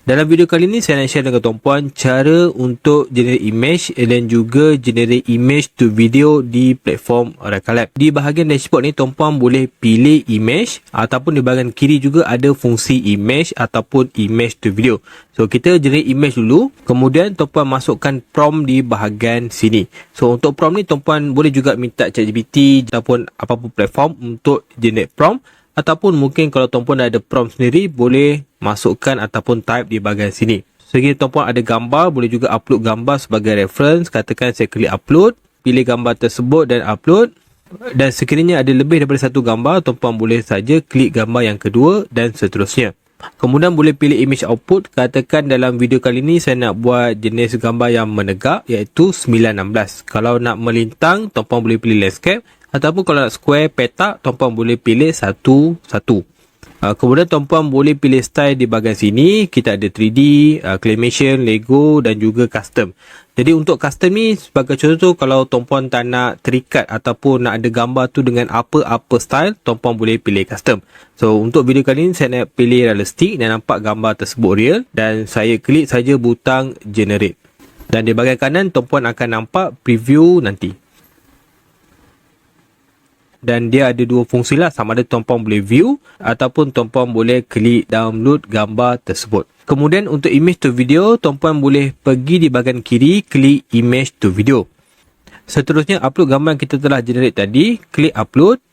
Dalam video kali ni saya nak share dengan tuan-puan cara untuk generate image dan juga generate image to video di platform Rekalab. Di bahagian dashboard ni tuan-puan boleh pilih image ataupun di bahagian kiri juga ada fungsi image ataupun image to video. So kita generate image dulu, kemudian tuan-puan masukkan prompt di bahagian sini. So untuk prompt ni tuan-puan boleh juga minta ChatGPT ataupun apapun platform untuk generate prompt. Ataupun mungkin kalau tuan-puan ada prompt sendiri, boleh masukkan ataupun type di bahagian sini. So, jika tuan-puan ada gambar, boleh juga upload gambar sebagai reference. Katakan saya klik upload, pilih gambar tersebut dan upload. Dan sekiranya ada lebih daripada satu gambar, tuan-puan boleh saja klik gambar yang kedua dan seterusnya. Kemudian boleh pilih image output. Katakan dalam video kali ni saya nak buat jenis gambar yang menegak, iaitu 9:16. Kalau nak melintang, tuan-puan boleh pilih landscape. Ataupun kalau nak square, petak, tuan-puan boleh pilih satu-satu. Kemudian tuan-puan boleh pilih style di bahagian sini. Kita ada 3D, claymation, Lego dan juga custom. Jadi untuk custom ni sebagai contoh, kalau tuan-puan tak nak terikat ataupun nak ada gambar tu dengan apa-apa style, tuan-puan boleh pilih custom. So untuk video kali ni saya nak pilih realistic dan nampak gambar tersebut real. Dan saya klik saja butang generate. Dan di bahagian kanan tuan-puan akan nampak preview nanti. Dan dia ada dua fungsi lah, sama ada tuan-puan boleh view ataupun tuan-puan boleh klik download gambar tersebut. Kemudian untuk image to video, tuan-puan boleh pergi di bahagian kiri, klik image to video. Seterusnya upload gambar yang kita telah generate tadi, klik upload.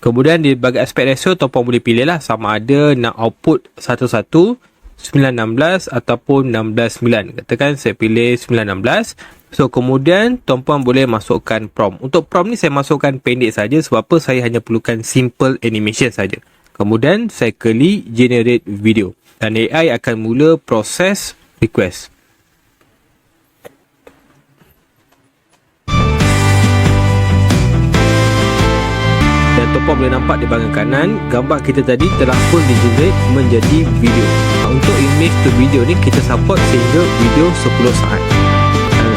Kemudian di bahagian aspect ratio, tuan-puan boleh pilih lah sama ada nak output 1:1, 9:16 ataupun 16:9. Katakan saya pilih 9:16. So kemudian tuan-puan boleh masukkan prompt. Untuk prompt ni saya masukkan pendek saja sebab apa, saya hanya perlukan simple animation saja. Kemudian saya klik generate video dan AI akan mula proses request. Dan tuan-puan boleh nampak di bahagian kanan, gambar kita tadi telah pun di-generate menjadi video. Untuk image to video ni kita support sehingga video 10 saat.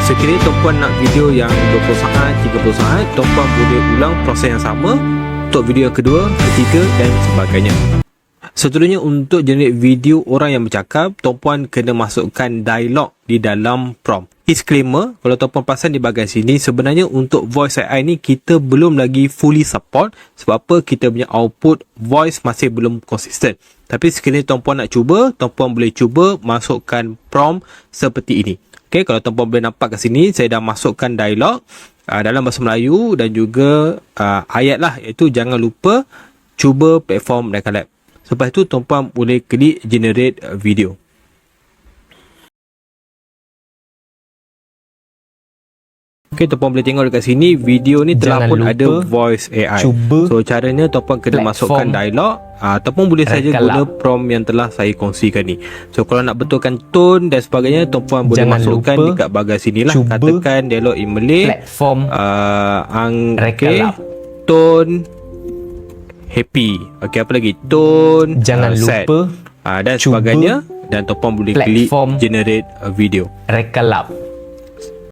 Sekiranya tuan-puan nak video yang 20 saat, 30 saat, tuan-puan boleh ulang proses yang sama untuk video yang kedua, ketiga dan sebagainya. Seterusnya untuk generate video orang yang bercakap, tuan-puan kena masukkan dialog di dalam prompt. Disclaimer, kalau tuan-puan perasan di bahagian sini, sebenarnya untuk voice AI ni kita belum lagi fully support sebab apa, kita punya output voice masih belum konsisten. Tapi sekiranya tuan-puan nak cuba, tuan-puan boleh cuba masukkan prompt seperti ini. Okay, kalau tuan-puan boleh nampak kat sini, saya dah masukkan dialog dalam bahasa Melayu dan juga ayat lah, iaitu jangan lupa cuba platform Rekalab. Lepas itu tuan-puan boleh klik generate video. Okay, tuan-puan boleh tengok dekat sini, video ni telah pun ada voice AI. So caranya tuan-puan kena masukkan dialog ataupun boleh saja guna prompt yang telah saya kongsikan ni. So kalau nak betulkan tone dan sebagainya, tuan-puan boleh masukkan dekat bahagian sini lah. Katakan dialog in Malay, tone happy. Okay, apa lagi? Tone sad. Dan sebagainya. Dan tuan-puan boleh klik generate video. Rekalab.